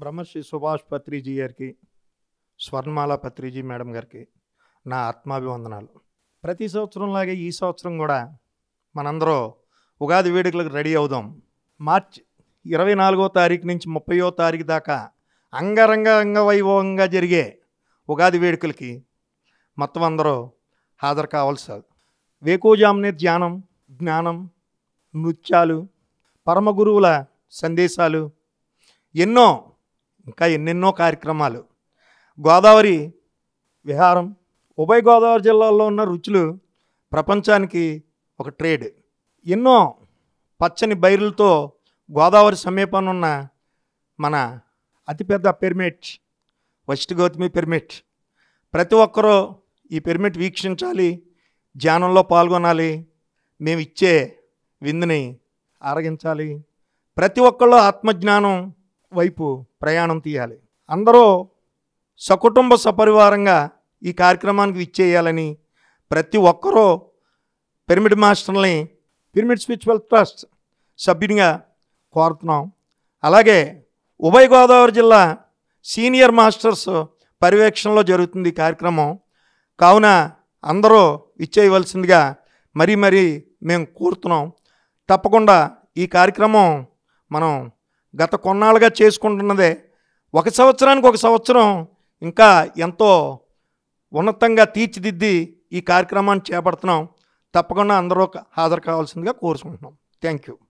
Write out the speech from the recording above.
బ్రహ్మశ్రీ సుభాష్ పత్రిజీ గారికి, స్వర్ణమాల పత్రిజీ మేడం గారికి నా ఆత్మాభివందనాలు. ప్రతి సంవత్సరంలాగే ఈ సంవత్సరం కూడా మనందరూ ఉగాది వేడుకలకు రెడీ అవుదాం. మార్చి 24వ తారీఖు నుంచి 30వ తారీఖు దాకా అంగరంగ వైభవంగా జరిగే ఉగాది వేడుకలకి మొత్తం అందరూ హాజరు కావాల్సి. వేకువజామునే ధ్యానం, జ్ఞానం, నృత్యాలు, పరమ గురువుల సందేశాలు, ఎన్నెన్నో కార్యక్రమాలు. గోదావరి విహారం, ఉభయ గోదావరి జిల్లాల్లో ఉన్న రుచులు ప్రపంచానికి ఒక ట్రేడ్. ఎన్నో పచ్చని బైరులతో గోదావరి సమీపాన్ని ఉన్న మన అతిపెద్ద పిరమిడ్ వెస్ట్ గౌతమి పిరమిడ్. ప్రతి ఒక్కరూ ఈ పిరమిడ్ వీక్షించాలి, ధ్యానంలో పాల్గొనాలి, మేము ఇచ్చే విందుని ఆరగించాలి. ప్రతి ఒక్కళ్ళు ఆత్మజ్ఞానం వైపు ప్రయాణం తీయాలి. అందరూ సకుటుంబ సపరివారంగా ఈ కార్యక్రమానికి విచ్చేయాలని ప్రతి ఒక్కరూ పిరమిడ్ మాస్టర్ని పిరమిడ్ స్పిరిచువల్ ట్రస్ట్ సభ్యునిగా కోరుతున్నాం. అలాగే ఉభయ గోదావరి జిల్లా సీనియర్ మాస్టర్స్ పర్యవేక్షణలో జరుగుతుంది ఈ కార్యక్రమం. కావున అందరూ ఇచ్చేయవలసిందిగా మరీ మేము కోరుతున్నాం. తప్పకుండా ఈ కార్యక్రమం మనం గత కొన్నాళ్ళుగా చేసుకుంటున్నదే. ఒక సంవత్సరానికి ఒక సంవత్సరం ఇంకా ఎంతో ఉన్నతంగా తీర్చిదిద్ది ఈ కార్యక్రమాన్ని చేపడుతున్నాం. తప్పకుండా అందరూ హాజరు కావాల్సిందిగా కోరుకుంటున్నాం. Thank you.